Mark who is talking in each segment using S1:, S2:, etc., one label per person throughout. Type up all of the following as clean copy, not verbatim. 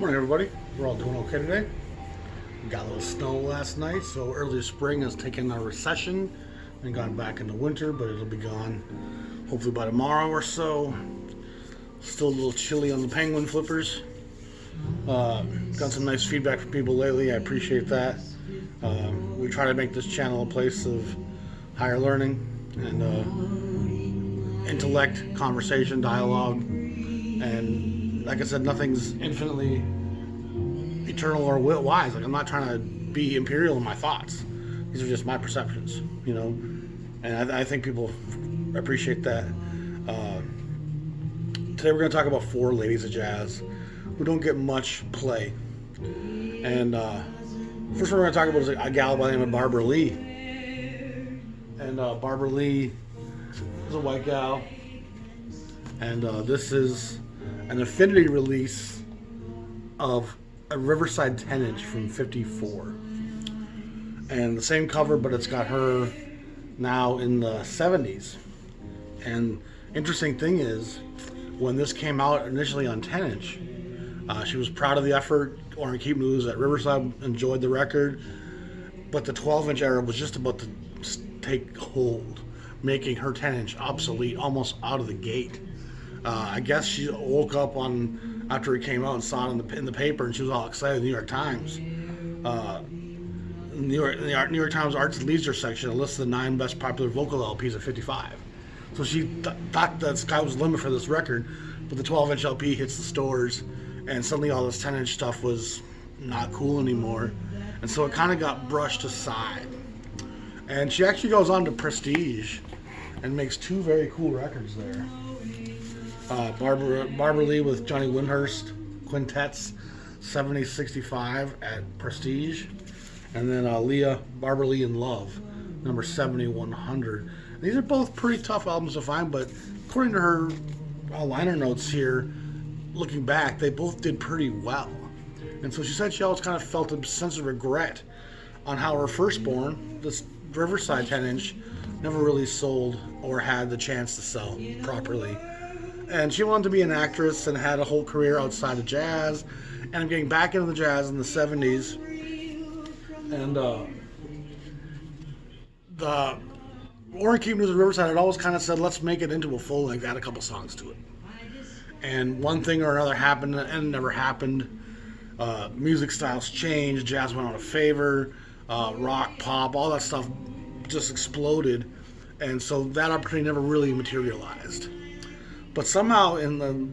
S1: Morning, everybody. We're all doing okay today. We got a little snow last night, so early spring has taken a recession and gone back into winter, but it'll be gone hopefully by tomorrow or so. Still a little chilly on the penguin flippers. Got some nice feedback from people lately. I appreciate that. We try to make this channel a place of higher learning and intellect, conversation, dialogue, and like I said, nothing's infinitely eternal or wise. Like, I'm not trying to be imperial in my thoughts. These are just my perceptions, and I think people appreciate that. Today we're going to talk about four ladies of jazz who don't get much play. And first one we're going to talk about is a gal by the name of Barbara Lee. And Barbara Lee is a white gal. And this is an affinity release of a Riverside 10-inch from '54. And the same cover, but it's got her now in the 70s. And interesting thing is, when this came out initially on 10-inch, she was proud of the effort. Orrin Keep News at Riverside enjoyed the record, but the 12-inch era was just about to take hold, making her 10-inch obsolete almost out of the gate. I guess she woke up after it came out and saw it in the paper, and she was all excited. The New York Times, New York Times Arts and Leisure section listed the 9 best popular vocal LPs of '55. So she thought the sky was the limit for this record, but the 12-inch LP hits the stores, and suddenly all this 10-inch stuff was not cool anymore, and so it kind of got brushed aside. And she actually goes on to Prestige and makes 2 very cool records there. Barbara Lee with Johnny Windhurst Quintets 7065 at Prestige, and then Barbara Lee in Love number 7100. These are both pretty tough albums to find, but according to her liner notes here, looking back, they both did pretty well. And so she said she always kind of felt a sense of regret on how her firstborn, this Riverside 10-inch, never really sold or had the chance to sell properly. And she wanted to be an actress and had a whole career outside of jazz, and getting back into the jazz in the 70s. And the Orrin Keep News at Riverside had always kind of said, let's make it into a full length, add a couple songs to it. And one thing or another happened, and it never happened. Music styles changed, jazz went out of favor, rock, pop, all that stuff just exploded, and so that opportunity never really materialized. But somehow in the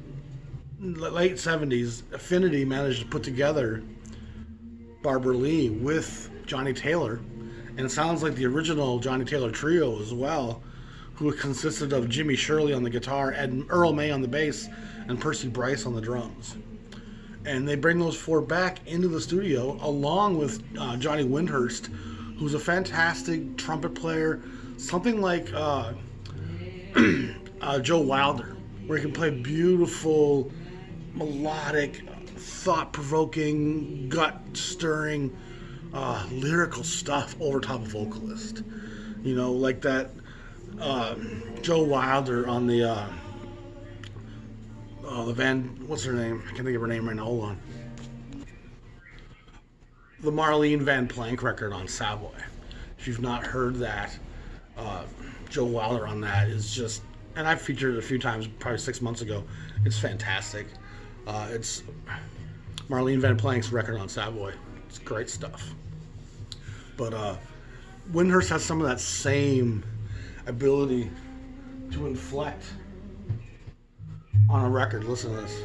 S1: late 70s, Affinity managed to put together Barbara Lee with Johnny Taylor, and it sounds like the original Johnny Taylor trio as well, who consisted of Jimmy Shirley on the guitar, Earl May on the bass, and Percy Bryce on the drums. And they bring those 4 back into the studio, along with Johnny Windhurst, who's a fantastic trumpet player, something like Joe Wilder, where he can play beautiful, melodic, thought-provoking, gut-stirring, lyrical stuff over top of vocalist. Like that Joe Wilder on the what's her name? I can't think of her name right now. Hold on. The Marlene Van Plank record on Savoy. If you've not heard that, Joe Wilder on that is just, and I've featured it a few times, probably 6 months ago. It's fantastic. It's Marlene Van Plank's record on Savoy. It's great stuff. But Windhurst has some of that same ability to inflect on a record. Listen to this.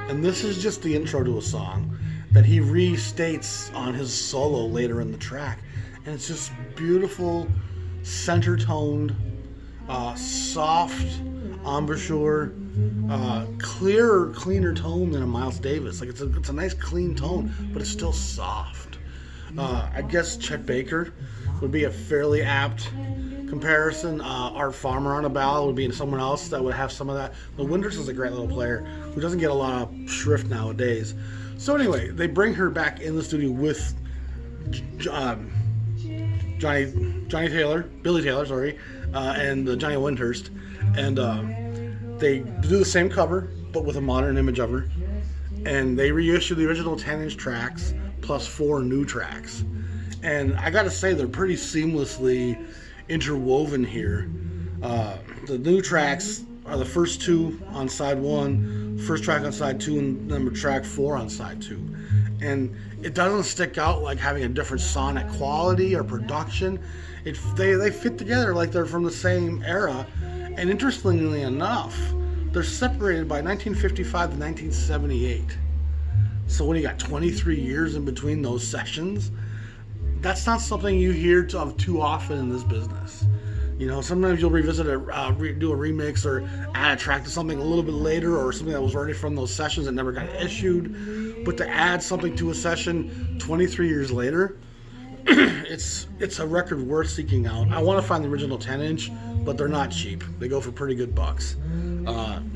S1: And this is just the intro to a song that he restates on his solo later in the track. And it's just beautiful, center-toned, soft embouchure, cleaner tone than a Miles Davis. Like, it's a nice clean tone, but it's still soft. I guess Chet Baker would be a fairly apt comparison. Art Farmer on a ballad would be someone else that would have some of that. But Windhurst is a great little player who doesn't get a lot of shrift nowadays. So anyway, they bring her back in the studio with Billy Taylor, and Johnny Windhurst, and they do the same cover, but with a modern image of her. And they reissued the original 10-inch tracks plus 4 new tracks. And I gotta say, they're pretty seamlessly interwoven here. The new tracks are the first 2 on side 1, first track on side 2, and number track 4 on side 2. And it doesn't stick out like having a different sonic quality or production. They fit together like they're from the same era. And interestingly enough, they're separated by 1955 to 1978. So when you got 23 years in between those sessions, that's not something you hear of too often in this business. You know, sometimes you'll revisit do a remix or add a track to something a little bit later, or something that was already from those sessions that never got issued. But to add something to a session 23 years later, it's a record worth seeking out. I want to find the original 10-inch, but they're not cheap. They go for pretty good bucks.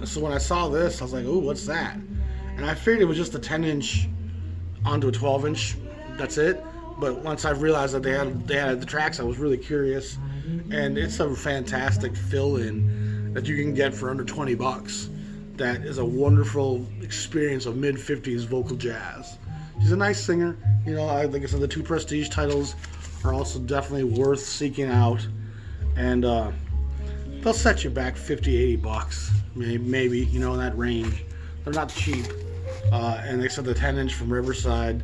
S1: So when I saw this, I was like, "Ooh, what's that?" And I figured it was just a 10-inch onto a 12-inch. That's it. But once I realized that they had the tracks, I was really curious. And it's a fantastic fill-in that you can get for under $20. That is a wonderful experience of mid-50s vocal jazz. She's a nice singer. You know, like I said, the 2 Prestige titles are also definitely worth seeking out. And they'll set you back $50-$80, maybe, you know, in that range. They're not cheap. And they said the 10-inch from Riverside,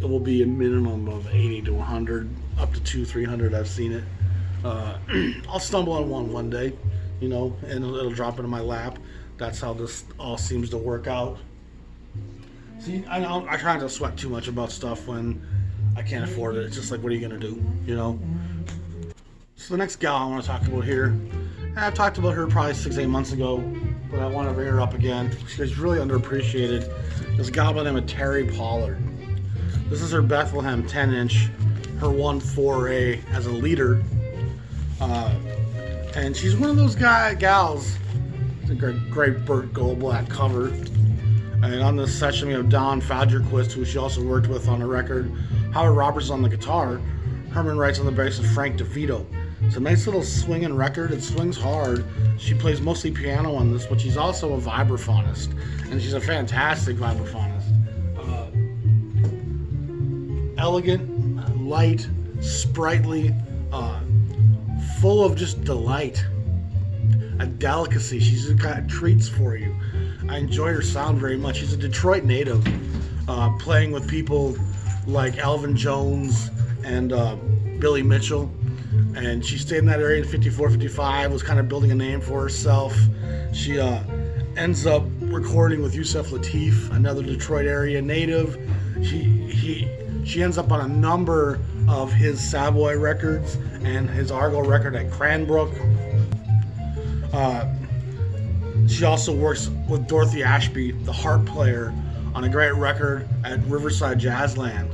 S1: it will be a minimum of $80 to $100, up to $200-$300. I've seen it. I'll stumble on one day, you know, and it'll drop into my lap. That's how this all seems to work out. See, I try not to sweat too much about stuff when I can't afford it. It's just like, what are you gonna do, you know? So the next gal I want to talk about here, I've talked about her probably 6-8 months ago, but I want to bring her up again. She's really underappreciated. This gal by the name of Terry Pollard. This is her Bethlehem 10-inch, her 1/4A as a leader. And she's one of those gals, the great Burt Goldblatt cover. And on this session we have Don Fagerquist, who she also worked with on the record. Howard Roberts on the guitar. Herman Wright's on the bass, and Frank DeVito. It's a nice little swinging record. It swings hard. She plays mostly piano on this, but she's also a vibraphonist, and she's a fantastic vibraphonist. Elegant, light, sprightly, full of just delight, a delicacy. She's just got treats for you. I enjoy her sound very much. She's a Detroit native, playing with people like Elvin Jones and Billy Mitchell. And she stayed in that area in 54, 55, was kind of building a name for herself. She ends up recording with Yusef Lateef, another Detroit area native. She ends up on a number of his Savoy records and his Argo record at Cranbrook. She also works with Dorothy Ashby, the harp player, on a great record at Riverside Jazzland.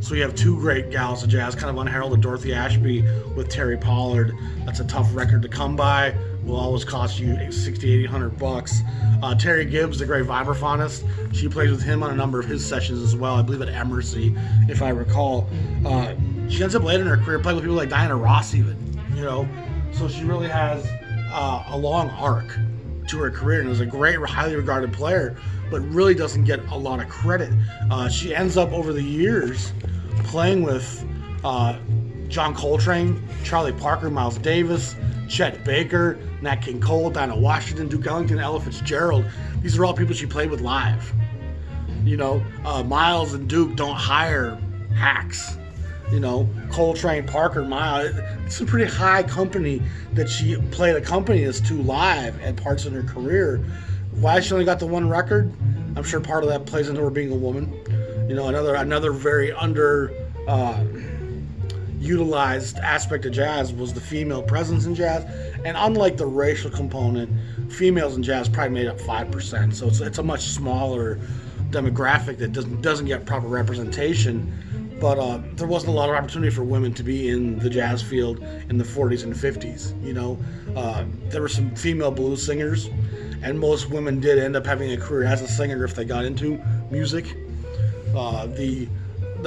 S1: So we have 2 great gals of jazz, kind of unheralded. Dorothy Ashby with Terry Pollard. That's a tough record to come by. Will always cost you $60-$800. Terry Gibbs, the great vibraphonist, she plays with him on a number of his sessions as well. I believe at Emersy, if I recall. She ends up later in her career playing with people like Diana Ross, even. You know, so she really has a long arc to her career, and is a great, highly regarded player, but really doesn't get a lot of credit. She ends up over the years playing with John Coltrane, Charlie Parker, Miles Davis, Chet Baker, Nat King Cole, Dinah Washington, Duke Ellington, Ella Fitzgerald. These are all people she played with live. You know, Miles and Duke don't hire hacks. You know, Coltrane, Parker, Miles. It's a pretty high company that she played accompanist to live at parts in her career. Why she only got the 1 record? I'm sure part of that plays into her being a woman. You know, another very utilized aspect of jazz was the female presence in jazz. And unlike the racial component, females in jazz probably made up 5%. So it's a much smaller demographic that doesn't get proper representation. But there wasn't a lot of opportunity for women to be in the jazz field in the 40s and 50s. You know, there were some female blues singers, and most women did end up having a career as a singer if they got into music. The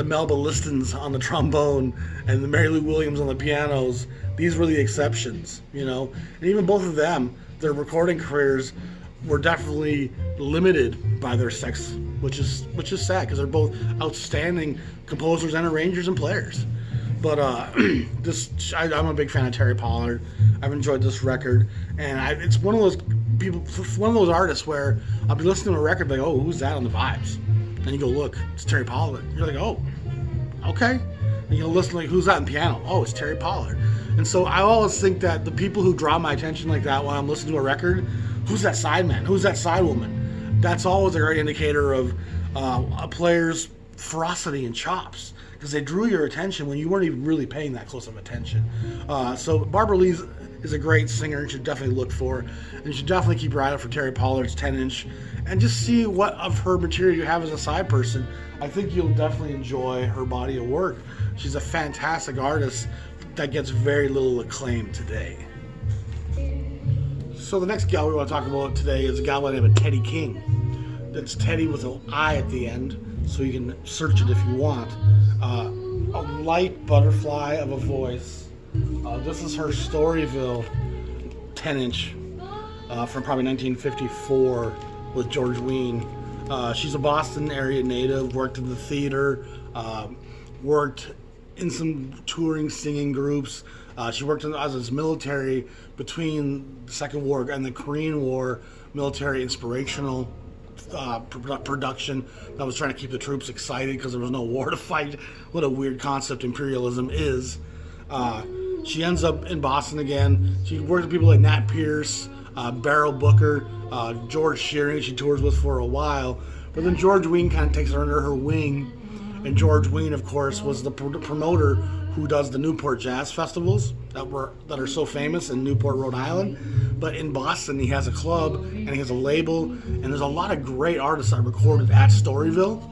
S1: Melba Listons on the trombone and the Mary Lou Williams on the pianos, these were the exceptions, you know. And even both of them, their recording careers were definitely limited by their sex, which is sad because they're both outstanding composers and arrangers and players. But I'm a big fan of Terry Pollard. I've enjoyed this record, and it's one of those people, one of those artists where I'll be listening to a record, like, oh, who's that on the vibes? And you go, look, it's Terry Pollard. You're like, oh, okay. And you'll listen, like, who's that on piano? Oh, it's Terry Pollard. And so I always think that the people who draw my attention like that when I'm listening to a record, who's that side man? Who's that side woman? That's always a great indicator of a player's ferocity and chops, because they drew your attention when you weren't even really paying that close of attention. So Barbara Lee is a great singer, and should definitely look for, and you should definitely keep your eye out for Terry Pollard's 10-inch, and just see what of her material you have as a side person. I think you'll definitely enjoy her body of work. She's a fantastic artist that gets very little acclaim today. So the next gal we want to talk about today is a gal by the name of Teddy King. That's Teddy with an I at the end, so you can search it if you want. A light butterfly of a voice. This is her Storyville 10-inch from probably 1954 with George Wein. She's a Boston area native, worked in the theater, worked in some touring singing groups. She worked as a military between the Second War and the Korean War, military inspirational production that was trying to keep the troops excited because there was no war to fight. What a weird concept imperialism is. She ends up in Boston again. She worked with people like Nat Pierce, Beryl Booker, George Shearing she tours with for a while. But then George Wein kind of takes her under her wing. And George Wein, of course, was the promoter who does the Newport Jazz Festivals that are so famous in Newport, Rhode Island. But in Boston, he has a club and he has a label, and there's a lot of great artists that recorded at Storyville.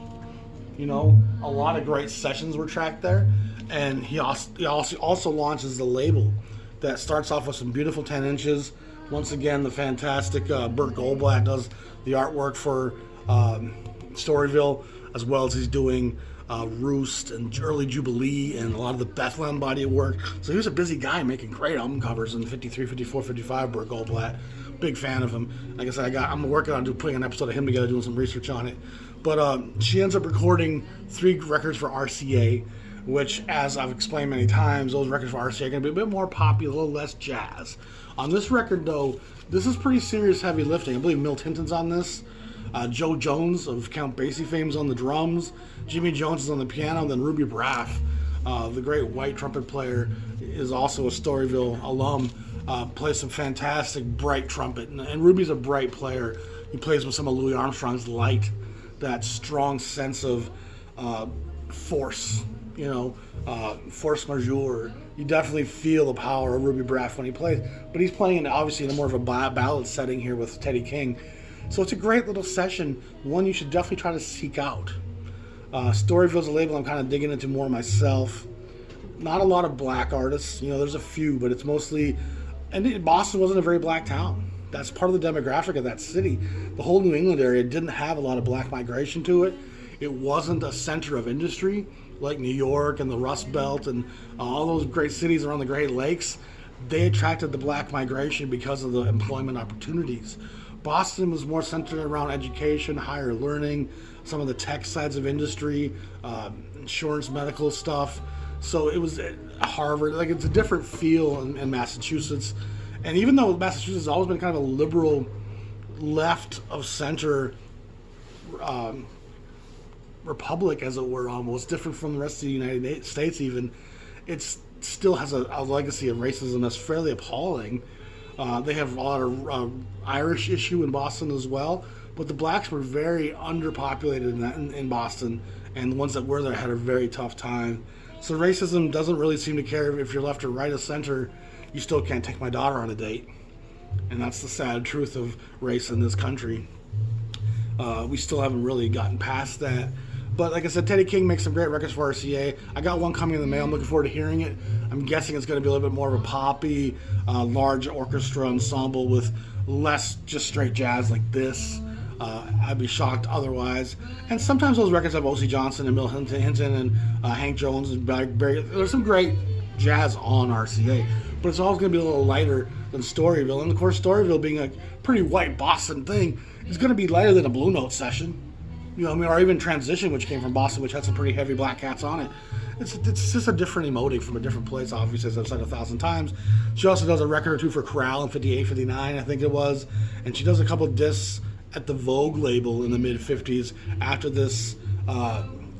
S1: You know, a lot of great sessions were tracked there, and he also launches the label that starts off with some beautiful 10 inches. Once again, the fantastic Burt Goldblatt does the artwork for Storyville, as well as he's doing Roost and Early Jubilee and a lot of the Bethlehem body of work. So he was a busy guy making great album covers in 53, 54, 55, Burt Goldblatt. Big fan of him. Like I said, I'm working on putting an episode of him together, doing some research on it. But she ends up recording 3 records for RCA, which, as I've explained many times, those records for RCA are going to be a bit more poppy, a little less jazz. On this record, though, this is pretty serious heavy lifting. I believe Milt Hinton's on this. Joe Jones of Count Basie fame's on the drums. Jimmy Jones is on the piano, and then Ruby Braff, the great white trumpet player, is also a Storyville alum. Plays some fantastic bright trumpet, and Ruby's a bright player. He plays with some of Louis Armstrong's light, that strong sense of force, force majeure. You definitely feel the power of Ruby Braff when he plays, but he's playing obviously in more of a ballad setting here with Teddy King. So it's a great little session, one you should definitely try to seek out. Storyville's a label I'm kind of digging into more myself. Not a lot of black artists, there's a few, but it's mostly, and Boston wasn't a very black town. That's part of the demographic of that city. The whole New England area didn't have a lot of black migration to it. It wasn't a center of industry like New York and the Rust Belt and all those great cities around the Great Lakes. They attracted the black migration because of the employment opportunities. Boston was more centered around education, higher learning, some of the tech sides of industry, insurance, medical stuff. So it was at Harvard. Like, it's a different feel in Massachusetts. And even though Massachusetts has always been kind of a liberal, left of center republic, as it were, almost different from the rest of the United States even, it still has a legacy of racism that's fairly appalling. They have a lot of Irish issue in Boston as well, but the blacks were very underpopulated in Boston, and the ones that were there had a very tough time. So racism doesn't really seem to care if you're left or right of center. You still can't take my daughter on a date, and that's the sad truth of race in this country. We still haven't really gotten past that. But like I said, Teddy King makes some great records for RCA. I got one coming in the mail. I'm looking forward to hearing it. I'm guessing it's going to be a little bit more of a poppy, large orchestra ensemble with less just straight jazz like this. I'd be shocked otherwise. And sometimes those records have O.C. Johnson and Milt Hinton and Hank Jones and Barry. There's some great jazz on RCA. but it's always going to be a little lighter than Storyville. And of course, Storyville being a pretty white Boston thing is going to be lighter than a Blue Note session. You know, I mean, or even Transition, which came from Boston, which had some pretty heavy black cats on it. It's just a different emoting from a different place, obviously, as I've said 1,000 times. She also does a record or two for Corral in 58, 59, I think it was. And she does a couple of discs at the Vogue label in the mid-50s after this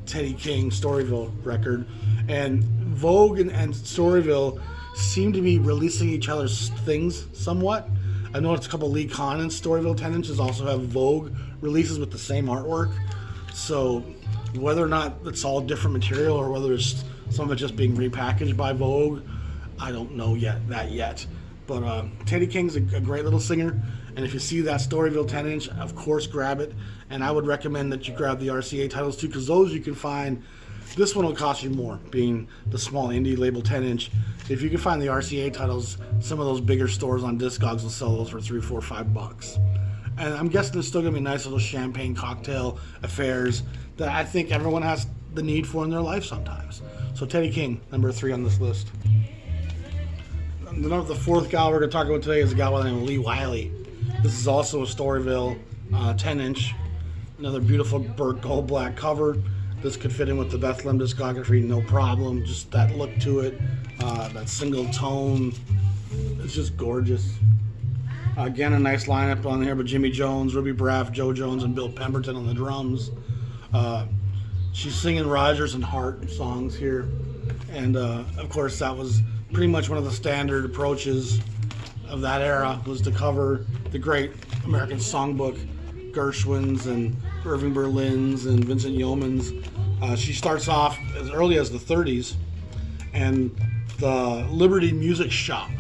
S1: Teddy King Storyville record. And Vogue and Storyville seem to be releasing each other's things somewhat. I noticed a couple of Lee Conan's Storyville 10 inches also have Vogue releases with the same artwork. So whether or not it's all different material or whether it's some of it just being repackaged by Vogue, I don't know yet. But Teddy King's a great little singer, and if you see that Storyville 10-inch, of course grab it. And I would recommend that you grab the RCA titles too, because those you can find. This one will cost you more, being the small indie label 10-inch. If you can find the RCA titles, some of those bigger stores on Discogs will sell those for $3, $4, $5. And I'm guessing there's still going to be nice little champagne cocktail affairs that I think everyone has the need for in their life sometimes. So Teddy King, number 3 on this list. The fourth gal we're going to talk about today is a gal by the name of Lee Wiley. This is also a Storyville 10-inch. Another beautiful burnt gold black cover. This could fit in with the Bethlehem discography, no problem. Just that look to it, that single tone. It's just gorgeous. Again, a nice lineup on here, but Jimmy Jones, Ruby Braff, Joe Jones, and Bill Pemberton on the drums. She's singing Rogers and Hart songs here. And, of course, that was pretty much one of the standard approaches of that era, was to cover the great American songbook, Gershwin's and Irving Berlin's and Vincent Yeoman's. She starts off as early as the 30s, and the Liberty Music Shop,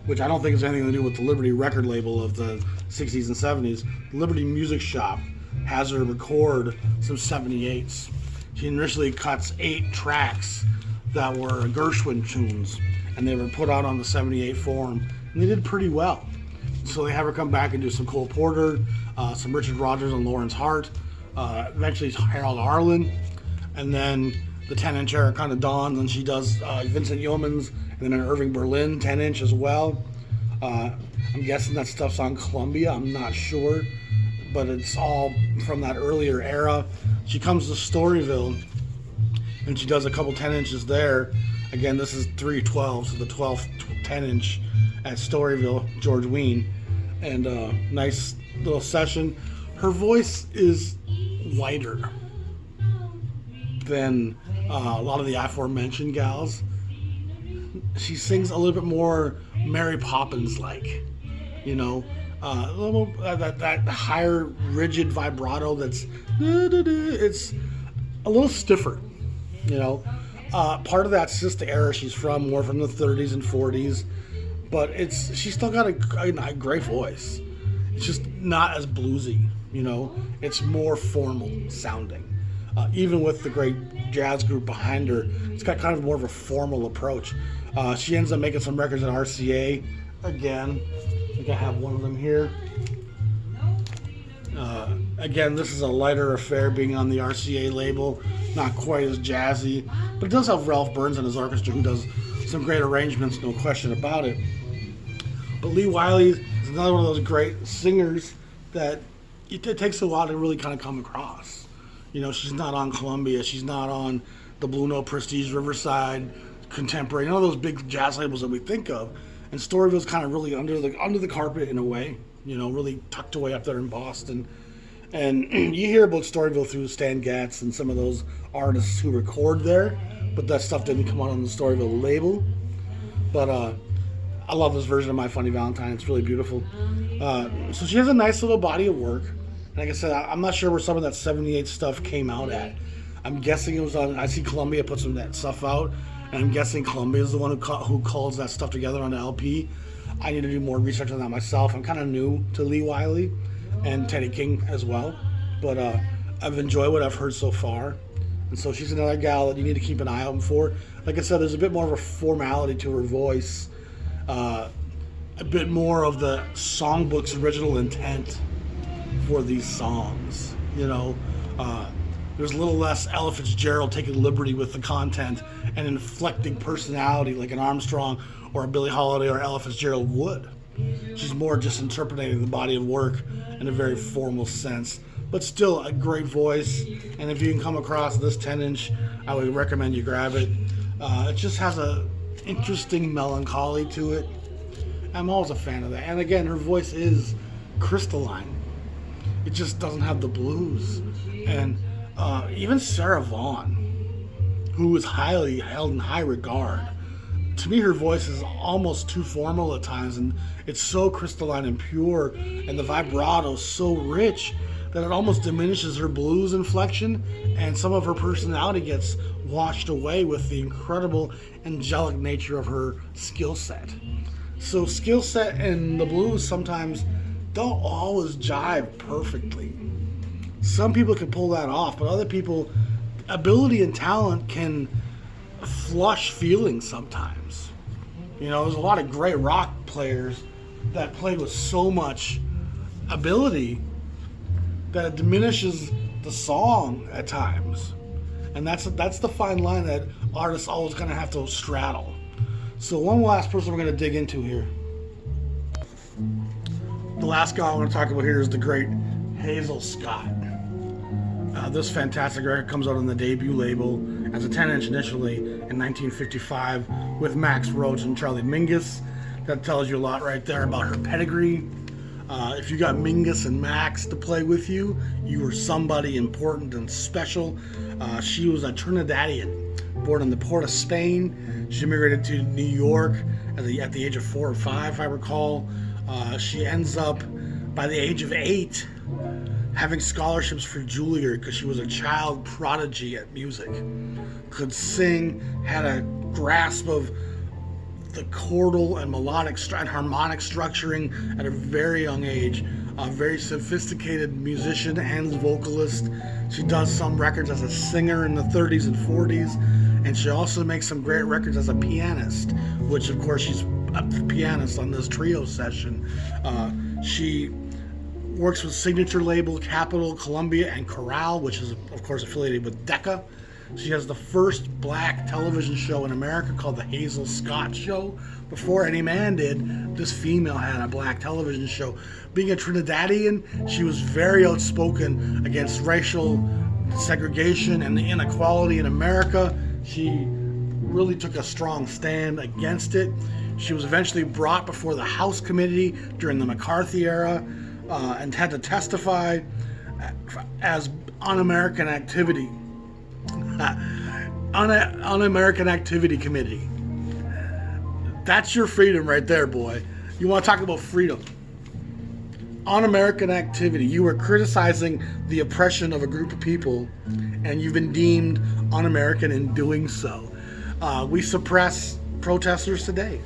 S1: which I don't think has anything to do with the Liberty record label of the 60s and 70s. The Liberty Music Shop has her record some 78s. She initially cuts 8 tracks that were Gershwin tunes, and they were put out on the 78 form, and they did pretty well. So they have her come back and do some Cole Porter, some Richard Rodgers and Lawrence Hart, eventually Harold Arlen, and then the 10-inch era kind of dawns, and she does Vincent Yeoman's and then an Irving Berlin 10-inch as well. I'm guessing that stuff's on Columbia, I'm not sure, but it's all from that earlier era. She comes to Storyville, and she does a couple 10-inches there. Again, this is 3/12, so the 12th 10-inch at Storyville, George Wein, and nice little session. Her voice is lighter than a lot of the aforementioned gals. She sings a little bit more Mary Poppins-like, you know, a little that higher rigid vibrato that's it's a little stiffer, you know. Part of that's just the era she's from, more from the 30s and 40s, but she's still got a great voice. It's just not as bluesy, you know. It's more formal sounding. Even with the great jazz group behind her, it's got kind of more of a formal approach. She ends up making some records at RCA. Again, I think I have one of them here. Again, this is a lighter affair being on the RCA label, not quite as jazzy, but it does have Ralph Burns and his orchestra, who does some great arrangements, no question about it. But Lee Wiley is another one of those great singers that it takes a while to really kind of come across. You know, she's not on Columbia, she's not on the Blue Note, Prestige, Riverside, Contemporary, none of those big jazz labels that we think of. And Storyville's kind of really under the carpet in a way, you know, really tucked away up there in Boston. And you hear about Storyville through Stan Getz and some of those artists who record there, but that stuff didn't come out on the Storyville label. But I love this version of My Funny Valentine. It's really beautiful. So she has a nice little body of work. And like I said, I'm not sure where some of that 78 stuff came out at. I'm guessing it was on, I see Columbia put some of that stuff out, and I'm guessing Columbia is the one who calls that stuff together on the LP. I need to do more research on that myself. I'm kind of new to Lee Wiley and Teddy King as well, but I've enjoyed what I've heard so far. And so she's another gal that you need to keep an eye out for. Like I said, there's a bit more of a formality to her voice, a bit more of the songbook's original intent for these songs. You know, there's a little less Ella Fitzgerald taking liberty with the content and inflecting personality like an Armstrong or a Billie Holiday or Ella Fitzgerald would. She's more just interpreting the body of work in a very formal sense, but still a great voice. And if you can come across this 10-inch, I would recommend you grab it. It just has a interesting melancholy to it. I'm always a fan of that. And again, her voice is crystalline. It just doesn't have the blues. And even Sarah Vaughan, who is highly held in high regard, to me her voice is almost too formal at times, and it's so crystalline and pure, and the vibrato is so rich that it almost diminishes her blues inflection, and some of her personality gets washed away with the incredible angelic nature of her skill set. So skill set and the blues sometimes don't always jive perfectly. Some people can pull that off, but other people, ability and talent can flush feelings sometimes. You know, there's a lot of great rock players that played with so much ability that it diminishes the song at times. And that's the fine line that artists always going to have to straddle. So one last person we're going to dig into here. The last guy I want to talk about here is the great Hazel Scott. This fantastic record comes out on the debut label as a 10-inch initially in 1955 with Max Roach and Charlie Mingus. That tells you a lot right there about her pedigree. If you got Mingus and Max to play with you, you were somebody important and special. She was a Trinidadian, born in the port of Spain. She immigrated to New York at the age of 4 or 5, if I recall. She ends up, by the age of 8, having scholarships for Juilliard because she was a child prodigy at music. Could sing, had a grasp of the chordal and melodic and harmonic structuring at a very young age. A very sophisticated musician and vocalist. She does some records as a singer in the 30s and 40s, and she also makes some great records as a pianist, which of course she's a pianist on this trio session. She works with signature label Capitol, Columbia, and Chorale, which is of course affiliated with Decca. She has the first black television show in America called the Hazel Scott Show. Before any man did, this female had a black television show. Being a Trinidadian, she was very outspoken against racial segregation and the inequality in America. She really took a strong stand against it. She was eventually brought before the House Committee during the McCarthy era and had to testify as un-American activity. Un-American Activity Committee. That's your freedom right there, boy. You want to talk about freedom. Un-American activity. You are criticizing the oppression of a group of people, and you've been deemed un-American in doing so. We suppress protesters today.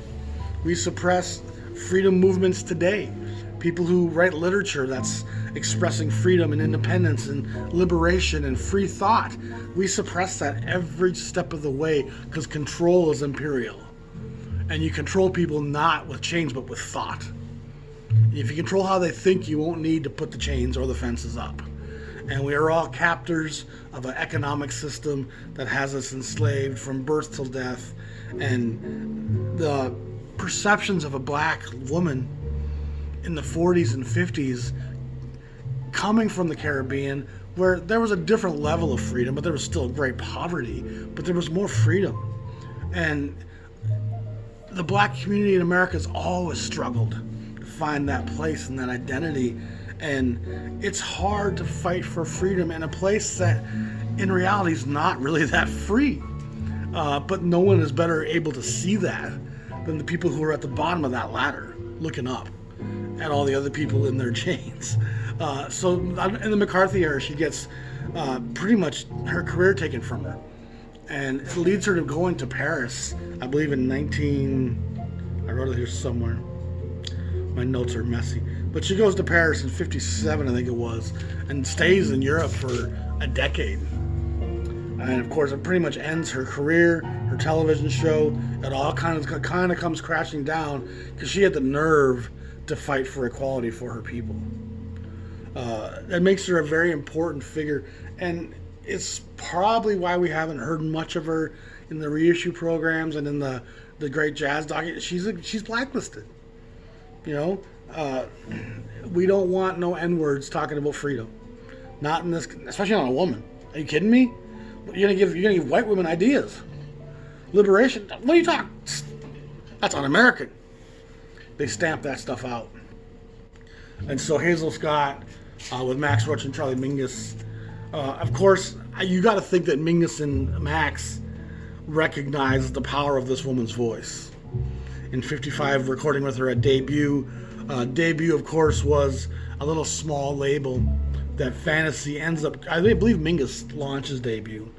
S1: We suppress freedom movements today. People who write literature that's expressing freedom and independence and liberation and free thought. We suppress that every step of the way because control is imperial. And you control people not with chains but with thought. And if you control how they think, you won't need to put the chains or the fences up. And we are all captors of an economic system that has us enslaved from birth till death. And the perceptions of a black woman in the 40s and 50s coming from the Caribbean, where there was a different level of freedom, but there was still great poverty, but there was more freedom. And the black community in America has always struggled to find that place and that identity. And it's hard to fight for freedom in a place that in reality is not really that free. But no one is better able to see that than the people who are at the bottom of that ladder looking up at all the other people in their chains. So in the McCarthy era, she gets pretty much her career taken from her. And it leads her to going to Paris, I believe in I wrote it here somewhere. My notes are messy. But she goes to Paris in 57, I think it was, and stays in Europe for a decade. And of course, it pretty much ends her career, her television show. It all kind of comes crashing down because she had the nerve to fight for equality for her people. That makes her a very important figure, and it's probably why we haven't heard much of her in the reissue programs and in the the great jazz doc, she's blacklisted. You know, we don't want no N-words talking about freedom. Not in this, especially on a woman. Are you kidding me? You're gonna give white women ideas. Liberation? What are you talking? That's un-American. They stamp that stuff out. And so Hazel Scott, with Max Roach and Charlie Mingus, of course, you got to think that Mingus and Max recognize the power of this woman's voice. In '55, recording with her at Debut. Debut, of course, was a little small label that Fantasy ends up. I believe Mingus launches Debut,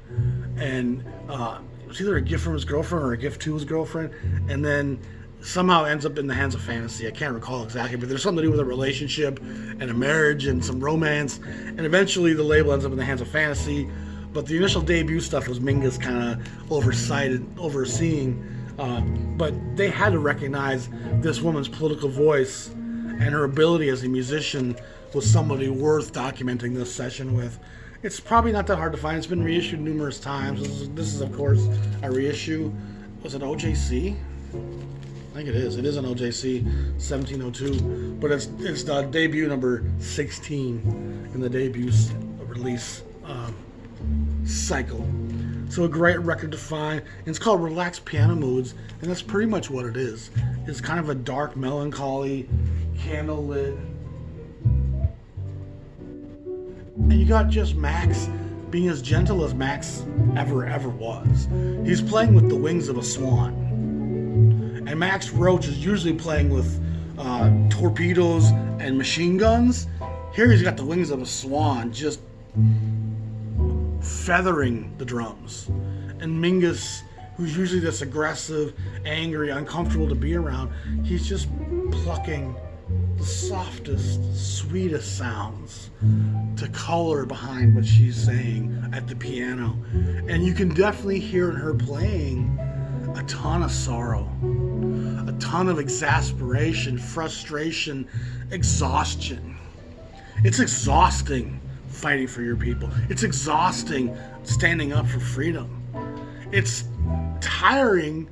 S1: and it was either a gift from his girlfriend or a gift to his girlfriend, and then somehow ends up in the hands of Fantasy. I can't recall exactly, but there's something to do with a relationship and a marriage and some romance, and eventually the label ends up in the hands of Fantasy. But the initial Debut stuff was Mingus kind of overseeing, but they had to recognize this woman's political voice and her ability as a musician was somebody worth documenting this session with. It's probably not that hard to find. It's been reissued numerous times. This is of course, a reissue. Was it OJC? I think it is. It is an OJC 1702, but it's the Debut number 16 in the Debut release cycle. So a great record to find. And it's called Relaxed Piano Moods, and that's pretty much what it is. It's kind of a dark melancholy, candlelit. And you got just Max being as gentle as Max ever was. He's playing with the wings of a swan. And Max Roach is usually playing with torpedoes and machine guns. Here he's got the wings of a swan, just feathering the drums. And Mingus, who's usually this aggressive, angry, uncomfortable to be around, he's just plucking the softest, sweetest sounds to color behind what she's saying at the piano. And you can definitely hear in her playing a ton of sorrow, a ton of exasperation, frustration, exhaustion. It's exhausting fighting for your people. It's exhausting standing up for freedom. It's tiring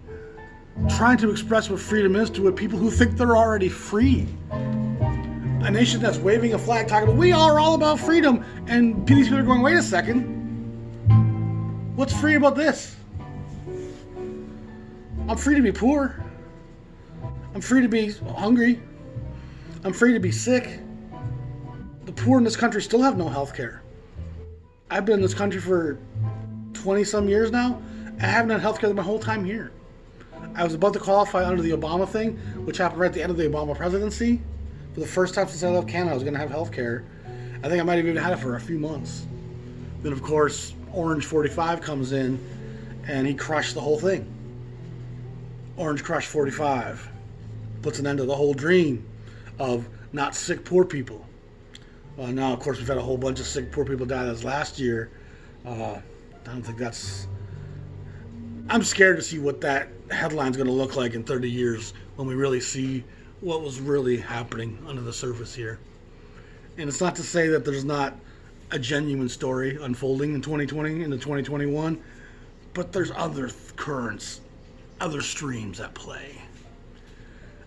S1: trying to express what freedom is to people who think they're already free. A nation that's waving a flag talking about, we are all about freedom, and these people are going, wait a second, what's free about this? I'm free to be poor. I'm free to be hungry. I'm free to be sick. The poor in this country still have no health care. I've been in this country for 20 some years now. I haven't had health care my whole time here. I was about to qualify under the Obama thing, which happened right at the end of the Obama presidency. For the first time since I left Canada, I was going to have health care. I think I might have even had it for a few months. Then, of course, Orange 45 comes in, and he crushed the whole thing. Orange Crush 45 puts an end to the whole dream of not sick poor people. Now, of course, we've had a whole bunch of sick poor people die this last year. I don't think that's... I'm scared to see what that headline's going to look like in 30 years when we really see what was really happening under the surface here. And it's not to say that there's not a genuine story unfolding in 2020 into 2021, but there's other currents, other streams at play.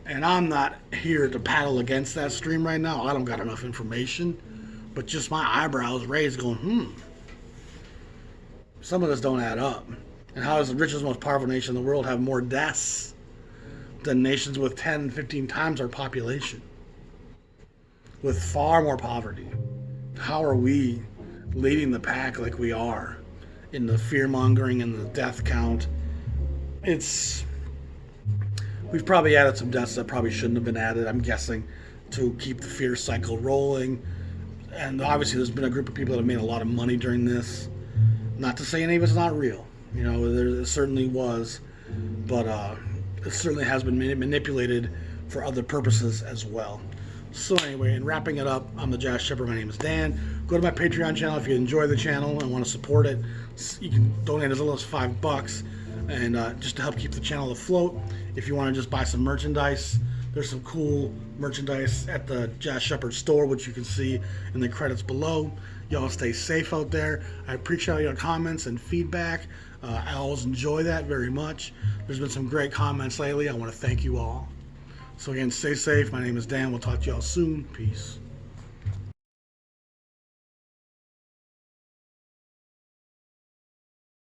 S1: And I'm not here to paddle against that stream right now. I don't got enough information, but just my eyebrows raised going, some of this don't add up. And how does the richest, most powerful nation in the world have more deaths than nations with 10, 15 times our population, with far more poverty? How are we leading the pack like we are in the fear-mongering and the death count? We've probably added some deaths that probably shouldn't have been added, I'm guessing, to keep the fear cycle rolling. And obviously there's been a group of people that have made a lot of money during this. Not to say any of it's not real. You know, there certainly was, but it certainly has been manipulated for other purposes as well. So anyway, in wrapping it up, I'm the Jazz Shepherd. My name is Dan. Go to my Patreon channel if you enjoy the channel and want to support it. You can donate as little as $5, and just to help keep the channel afloat. If you want to just buy some merchandise, there's some cool merchandise at the Jazz Shepherd store, which you can see in the credits below. Y'all stay safe out there. I appreciate all your comments and feedback. I always enjoy that very much. There's been some great comments lately. I want to thank you all. So again, stay safe. My name is Dan. We'll talk to y'all soon. Peace.